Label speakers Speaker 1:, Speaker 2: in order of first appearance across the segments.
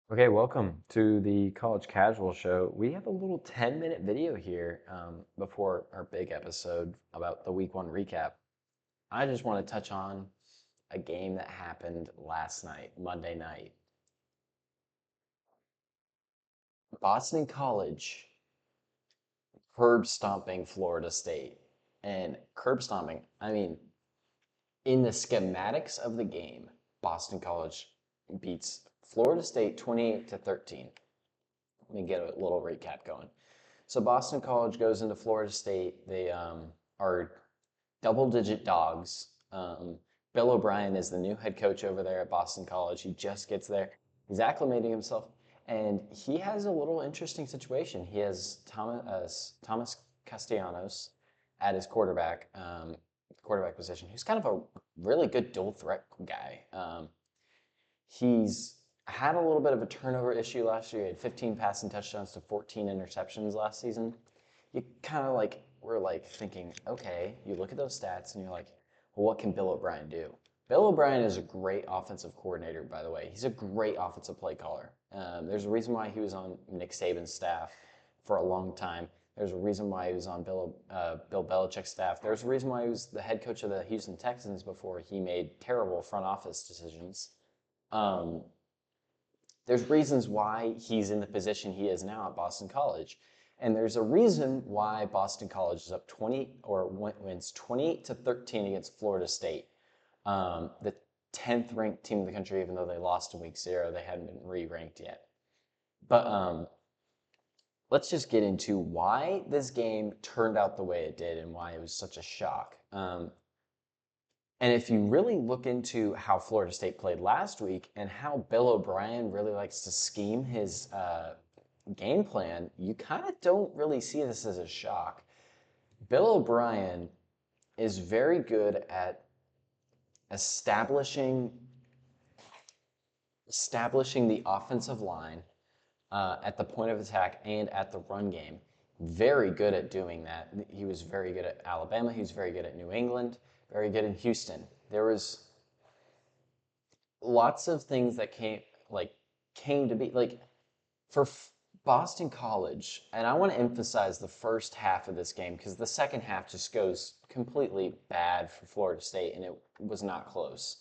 Speaker 1: Okay, welcome to the College Casual Show. We have a little 10-minute video here before our big episode about the week one recap. I just want to touch on a game that happened last night, Monday night. Boston College curb stomping Florida State. And curb stomping, in the schematics of the game, Boston College beats Florida State 28-13. Let me get a little recap going. So Boston College goes into Florida State. They are double-digit dogs. Bill O'Brien is the new head coach over there at Boston College. He just gets there. He's acclimating himself, and he has a little interesting situation. He has Thomas Castellanos at his quarterback position. He's kind of a really good dual threat guy. He's had a little bit of a turnover issue last year. He had 15 passing touchdowns to 14 interceptions last season. You kind of were thinking, okay, you look at those stats and you're like, well, what can Bill O'Brien do? Bill O'Brien is a great offensive coordinator, by the way. He's a great offensive play caller. There's a reason why he was on Nick Saban's staff for a long time. There's a reason why he was on Bill Belichick's staff. There's a reason why he was the head coach of the Houston Texans before he made terrible front office decisions. There's reasons why he's in the position he is now at Boston College. And there's a reason why Boston College is up 20 or wins 28-13 against Florida State. The 10th ranked team in the country, even though they lost in week 0, they hadn't been re-ranked yet. But let's just get into why this game turned out the way it did and why it was such a shock. And if you really look into how Florida State played last week and how Bill O'Brien really likes to scheme his game plan, you kind of don't really see this as a shock. Bill O'Brien is very good at establishing the offensive line at the point of attack and at the run game. Very good at doing that. He was very good at Alabama. He was very good at New England. Very good in Houston. There was lots of things that came to be for Boston College, and I want to emphasize the first half of this game because the second half just goes completely bad for Florida State, and it was not close.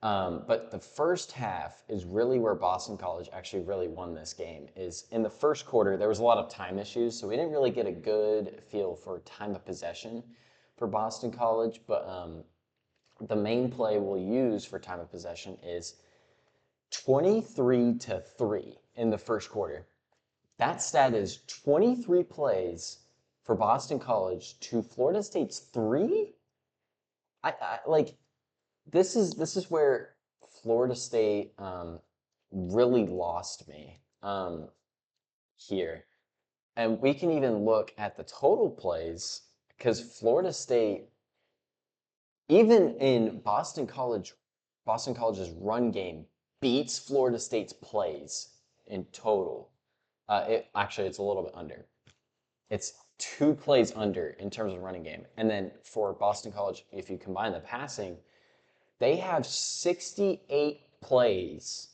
Speaker 1: But the first half is really where Boston College actually really won this game. Is in the first quarter, there was a lot of time issues, so we didn't really get a good feel for time of possession for Boston College, but the main play we'll use for time of possession is 23-3 in the first quarter. That stat is 23 plays for Boston College to Florida State's 3. This is where Florida State really lost me here, and we can even look at the total plays. Because Florida State, even in Boston College's run game beats Florida State's plays in total. It's a little bit under. It's 2 plays under in terms of running game. And then for Boston College, if you combine the passing, they have 68 plays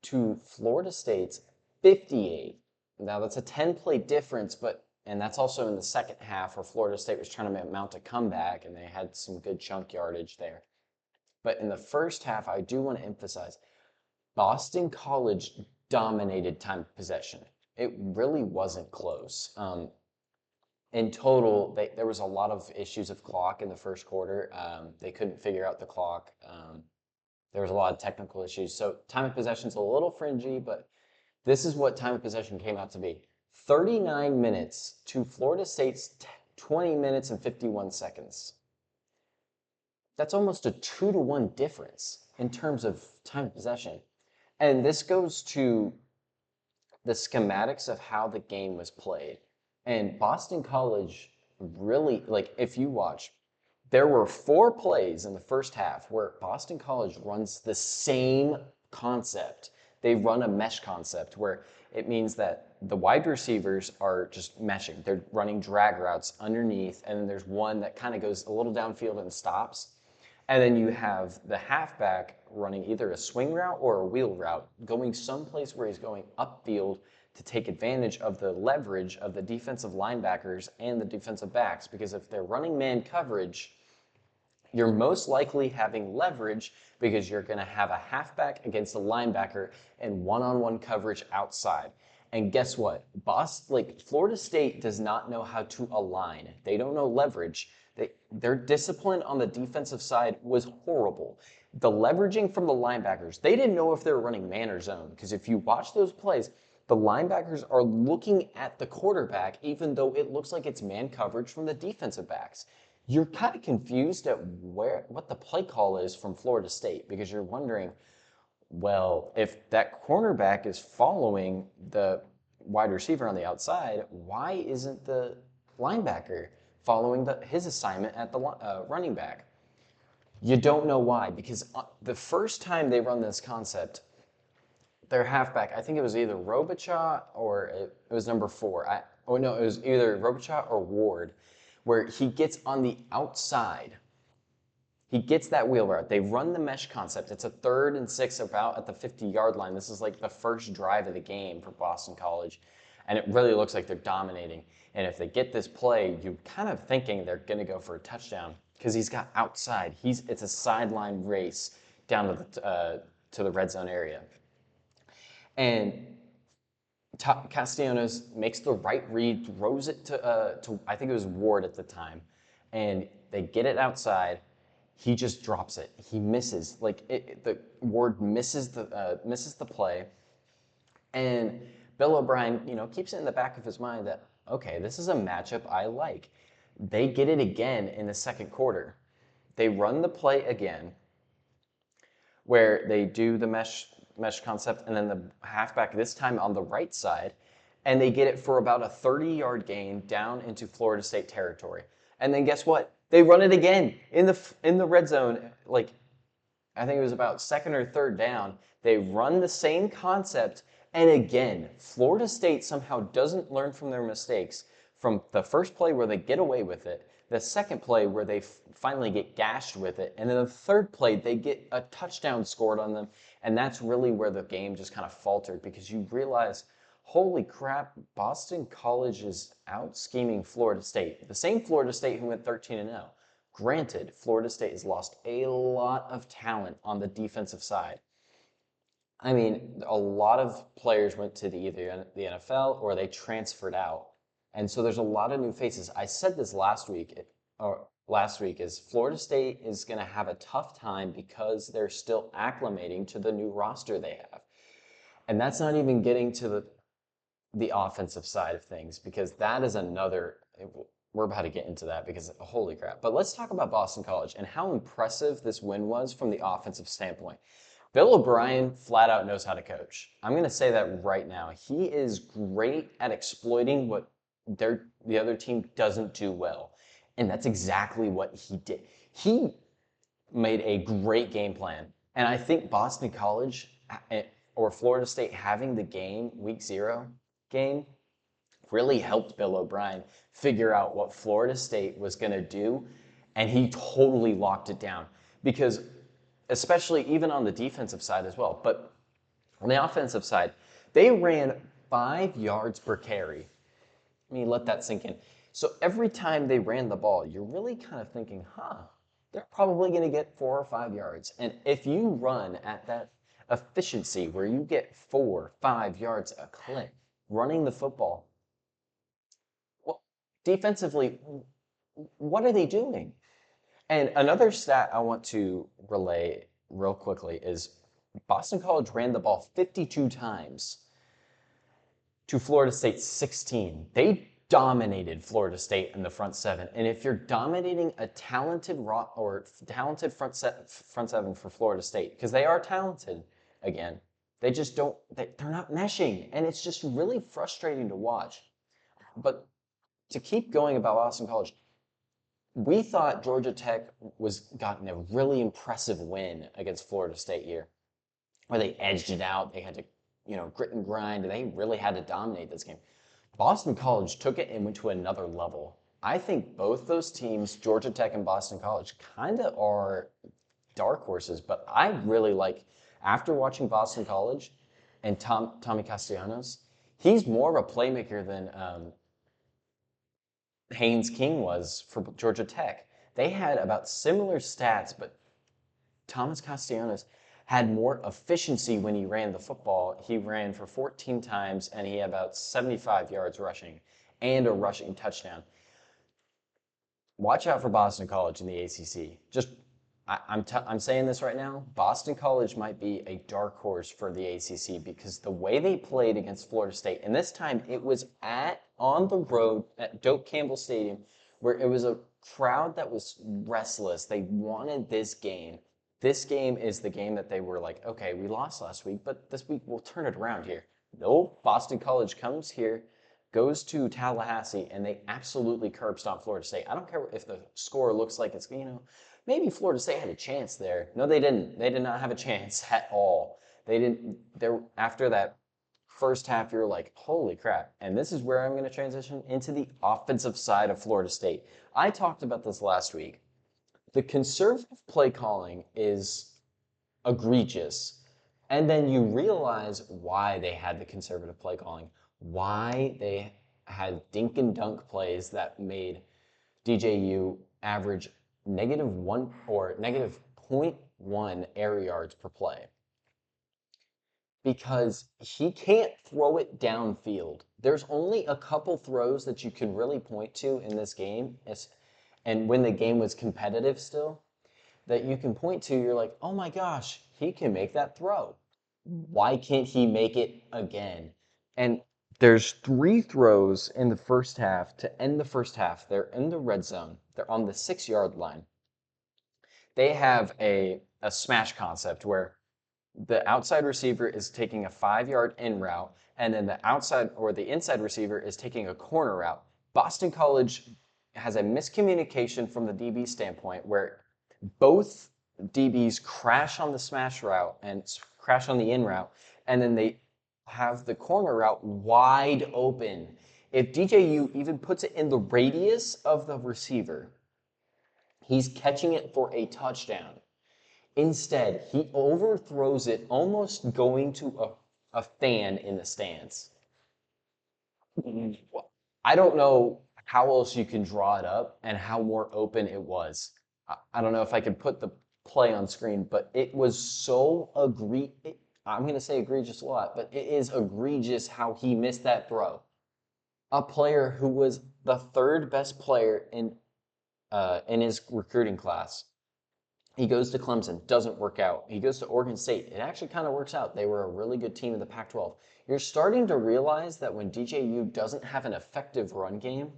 Speaker 1: to Florida State's 58. Now that's a 10-play difference, and that's also in the second half where Florida State was trying to mount a comeback and they had some good chunk yardage there. But in the first half, I do want to emphasize, Boston College dominated time of possession. It really wasn't close. In total, there was a lot of issues of clock in the first quarter. They couldn't figure out the clock. There was a lot of technical issues. So time of possession is a little fringy, but this is what time of possession came out to be. 39 minutes to Florida State's 20 minutes and 51 seconds. That's almost a 2-to-1 difference in terms of time of possession. And this goes to the schematics of how the game was played. And Boston College really, if you watch, there were 4 plays in the first half where Boston College runs the same concept. They run a mesh concept where it means that the wide receivers are just meshing. They're running drag routes underneath, and then there's one that kind of goes a little downfield and stops. And then you have the halfback running either a swing route or a wheel route, going someplace where he's going upfield to take advantage of the leverage of the defensive linebackers and the defensive backs. Because if they're running man coverage, you're most likely having leverage because you're going to have a halfback against a linebacker and one-on-one coverage outside. And guess what? Florida State does not know how to align. They don't know leverage. Their discipline on the defensive side was horrible. The leveraging from the linebackers, they didn't know if they were running man or zone. Because if you watch those plays, the linebackers are looking at the quarterback, even though it looks like it's man coverage from the defensive backs. You're kind of confused at what the play call is from Florida State, because you're wondering, well, if that cornerback is following the wide receiver on the outside, why isn't the linebacker following his assignment at the running back? You don't know why, because the first time they run this concept, their halfback, I think it was either Robichaud or it was number 4. It was either Robichaud or Ward, where he gets on the outside. He gets that wheel route. They run the mesh concept. It's a 3rd and 6 about at the 50-yard line. This is like the first drive of the game for Boston College. And it really looks like they're dominating. And if they get this play, you're kind of thinking they're going to go for a touchdown because he's got outside. It's a sideline race down to the red zone area. And Castellanos makes the right read, throws it to I think it was Ward at the time, and they get it outside. He just drops it. He misses. The Ward misses the play, and Bill O'Brien, keeps it in the back of his mind that, okay, this is a matchup I like. They get it again in the second quarter. They run the play again, where they do the mesh concept, and then the halfback this time on the right side, and they get it for about a 30-yard gain down into Florida State territory. And then guess what? They run it again in the red zone. I think it was about 2nd or 3rd down. They run the same concept, and again, Florida State somehow doesn't learn from their mistakes from the first play where they get away with it, the second play where they finally get gashed with it, and then the third play they get a touchdown scored on them, and that's really where the game just kind of faltered, because you realize, holy crap, Boston College is out scheming Florida State. The same Florida State who went 13-0. Granted, Florida State has lost a lot of talent on the defensive side. I mean, a lot of players went to either the NFL or they transferred out. And so there's a lot of new faces. I said this last week is Florida State is going to have a tough time because they're still acclimating to the new roster they have. And that's not even getting to the offensive side of things, because that is we're about to get into that because holy crap. But let's talk about Boston College and how impressive this win was from the offensive standpoint. Bill O'Brien flat out knows how to coach. I'm going to say that right now. He is great at exploiting what the other team doesn't do well. And that's exactly what he did. He made a great game plan. And I think Boston College or Florida State having the week 0 game, really helped Bill O'Brien figure out what Florida State was going to do. And he totally locked it down. Because especially even on the defensive side as well. But on the offensive side, they ran 5 yards per carry. Let me let that sink in. So every time they ran the ball, you're really kind of thinking, they're probably going to get 4 or 5 yards. And if you run at that efficiency where you get 4 or 5 yards a clip running the football, well, defensively, what are they doing? And another stat I want to relay real quickly is Boston College ran the ball 52 times to Florida State's 16. They dominated Florida State in the front 7. And if you're dominating a talented front 7 for Florida State, because they are talented, again, they just they're not meshing. And it's just really frustrating to watch. But to keep going about Boston College, we thought Georgia Tech gotten a really impressive win against Florida State here, where they edged it out. They had to, grit and grind. They really had to dominate this game. Boston College took it and went to another level. I think both those teams, Georgia Tech and Boston College, kind of are dark horses, but I really like, after watching Boston College and Tommy Castellanos, he's more of a playmaker than Haynes King was for Georgia Tech. They had about similar stats, but Thomas Castellanos had more efficiency when he ran the football. He ran for 14 times and he had about 75 yards rushing and a rushing touchdown. Watch out for Boston College in the ACC. I'm saying this right now. Boston College might be a dark horse for the ACC because the way they played against Florida State, and this time it was on the road at Doak Campbell Stadium, where it was a crowd that was restless. They wanted this game. This game is the game that they were like, okay, we lost last week, but this week we'll turn it around here. No, Boston College comes here, goes to Tallahassee, and they absolutely curb stomp Florida State. I don't care if the score looks like it's, maybe Florida State had a chance there. No, they didn't. They did not have a chance at all. They didn't. After that first half, you're like, holy crap. And this is where I'm going to transition into the offensive side of Florida State. I talked about this last week. The conservative play calling is egregious. And then you realize why they had the conservative play calling, why they had dink and dunk plays that made DJU average -1 or -0.1 air yards per play. Because he can't throw it downfield. There's only a couple throws that you can really point to in this game, and when the game was competitive still, that you can point to, you're like, oh my gosh, he can make that throw. Why can't he make it again? And there's 3 throws in the first half to end the first half. They're in the red zone. They're on the 6-yard line. They have a smash concept where the outside receiver is taking a 5-yard in route, and then the outside or the inside receiver is taking a corner route. Boston College has a miscommunication from the DB standpoint where both DBs crash on the smash route and crash on the in route, and then they have the corner route wide open. If DJU even puts it in the radius of the receiver, he's catching it for a touchdown. Instead, he overthrows it, almost going to a fan in the stands. I don't know how else you can draw it up and how more open it was. I don't know if I could put the play on screen, but it was so I'm going to say egregious a lot, but it is egregious how he missed that throw. A player who was the 3rd best player in his recruiting class. He goes to Clemson, doesn't work out. He goes to Oregon State. It actually kind of works out. They were a really good team in the Pac-12. You're starting to realize that when DJU doesn't have an effective run game,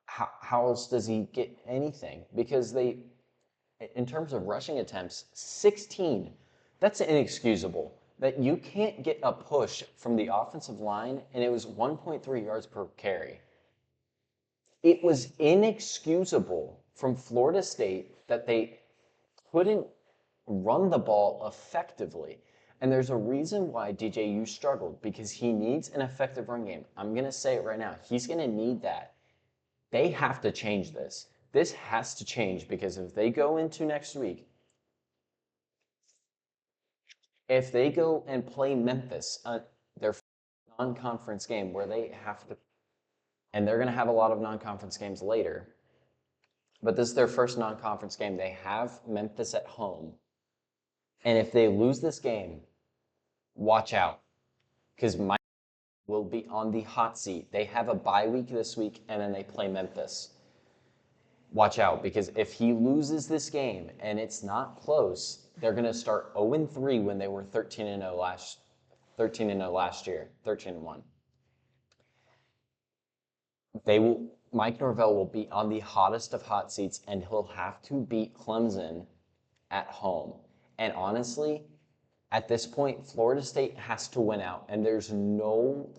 Speaker 1: how else does he get anything? Because in terms of rushing attempts, 16. That's inexcusable. That you can't get a push from the offensive line, and it was 1.3 yards per carry. It was inexcusable from Florida State that they couldn't run the ball effectively. And there's a reason why DJU struggled, because he needs an effective run game. I'm going to say it right now. He's going to need that. They have to change this. This has to change, because if they go into next week, if they go and play Memphis, their non-conference game where they have to, and they're going to have a lot of non-conference games later, but this is their first non-conference game. They have Memphis at home. And if they lose this game, watch out, because Mike will be on the hot seat. They have a bye week this week, and then they play Memphis. Watch out, because if he loses this game and it's not close, they're going to start 0-3 when they were 13-0 last year, 13-1. Mike Norvell will be on the hottest of hot seats, and he'll have to beat Clemson at home. And honestly, at this point, Florida State has to win out, and there's no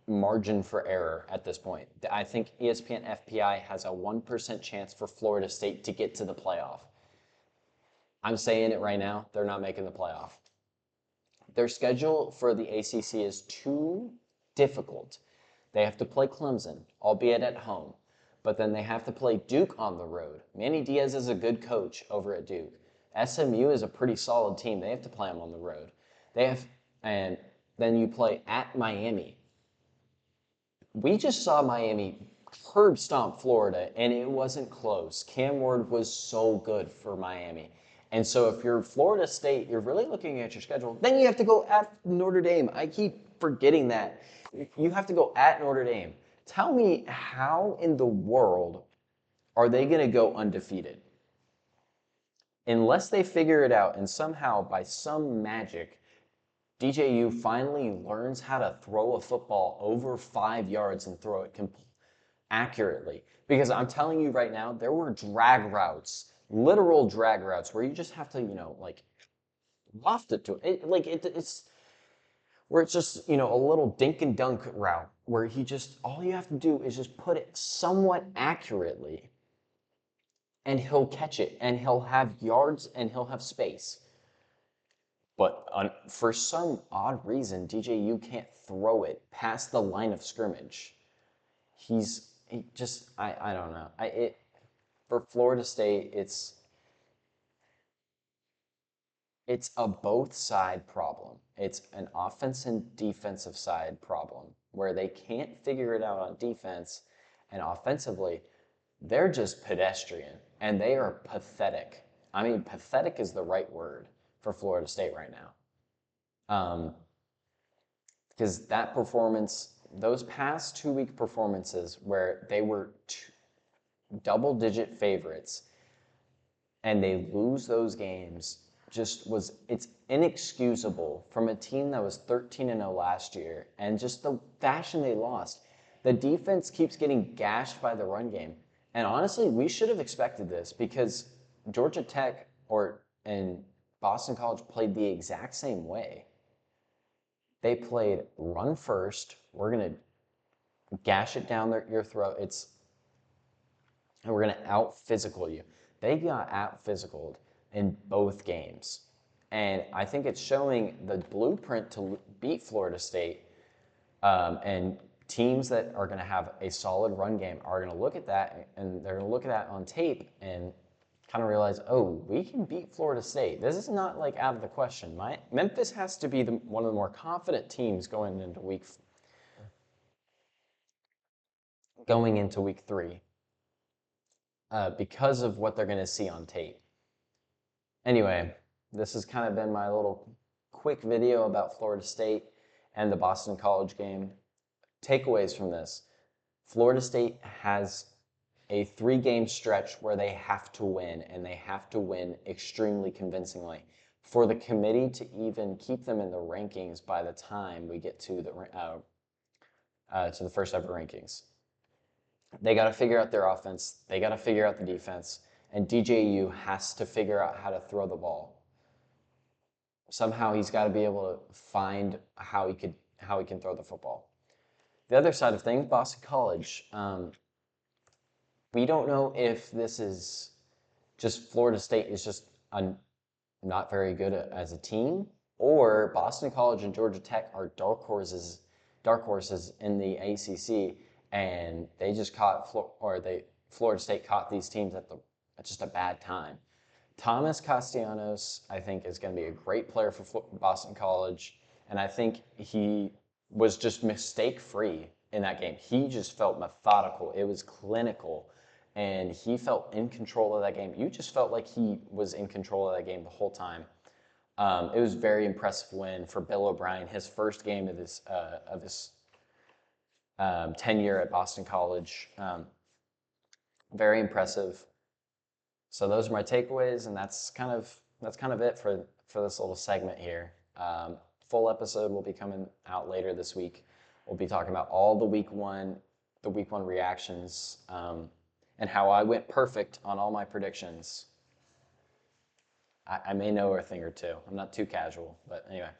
Speaker 1: margin for error at this point. I think ESPN FPI has a 1% chance for Florida State to get to the playoff. I'm saying it right now, they're not making the playoff. Their schedule for the ACC is too difficult. They have to play Clemson, albeit at home. but then they have to play Duke on the road. Manny Diaz is a good coach over at Duke. SMU is a pretty solid team. They have to play them on the road. And then you play at Miami. We just saw Miami curb stomp Florida, and it wasn't close. Cam Ward was so good for Miami. And so if you're Florida State, you're really looking at your schedule. Then you have to go at Notre Dame. I keep forgetting that. You have to go at Notre Dame. Tell me, how in the world are they going to go undefeated? Unless they figure it out and somehow, by some magic, DJU finally learns how to throw a football over 5 yards and throw it accurately. Because I'm telling you right now, there were drag routes, literal drag routes, where you just have to, like, loft it to it. It's where it's just, a little dink and dunk route where all you have to do is just put it somewhat accurately and he'll catch it and he'll have yards and he'll have space. But for some odd reason, DJU can't throw it past the line of scrimmage. I don't know. For Florida State, it's a both side problem. It's an offense and defensive side problem where they can't figure it out on defense, and offensively, they're just pedestrian and they are pathetic. I mean, pathetic is the right word for Florida State right now. Because that performance, those past 2-week performances where they were double-digit favorites and they lose those games, it's inexcusable from a team that was 13-0 last year, and just the fashion they lost. The defense keeps getting gashed by the run game. And honestly, we should have expected this because Georgia Tech and Boston College played the exact same way. They played run first. We're going to gash it down your throat. And we're going to out-physical you. They got out-physicaled in both games. And I think it's showing the blueprint to beat Florida State. And teams that are going to have a solid run game are going to look at that, and they're going to look at that on tape and kind of realize, oh, we can beat Florida State. This is not like out of the question. Memphis has to be one of the more confident teams going into week 3 because of what they're going to see on tape. Anyway, this has kind of been my little quick video about Florida State and the Boston College game. Takeaways from this: Florida State has a 3-game stretch where they have to win, and they have to win extremely convincingly for the committee to even keep them in the rankings by the time we get to the first ever rankings. They got to figure out their offense, they got to figure out the defense, and DJU has to figure out how to throw the ball. Somehow he's got to be able to find how he can throw the football. The other side of things, Boston College. We don't know if this is just Florida State is just not very good as a team, or Boston College and Georgia Tech are dark horses in the ACC, and they just Florida State caught these teams at just a bad time. Thomas Castellanos, I think, is going to be a great player for Boston College, and I think he was just mistake-free in that game. He just felt methodical. It was clinical, and he felt in control of that game. You just felt like he was in control of that game the whole time. It was a very impressive win for Bill O'Brien, his first game of his tenure at Boston College. Very impressive. So those are my takeaways, and that's kind of it for this little segment here. Full episode will be coming out later this week. We'll be talking about all the week one reactions, and how I went perfect on all my predictions. I may know a thing or two. I'm not too casual, but anyway.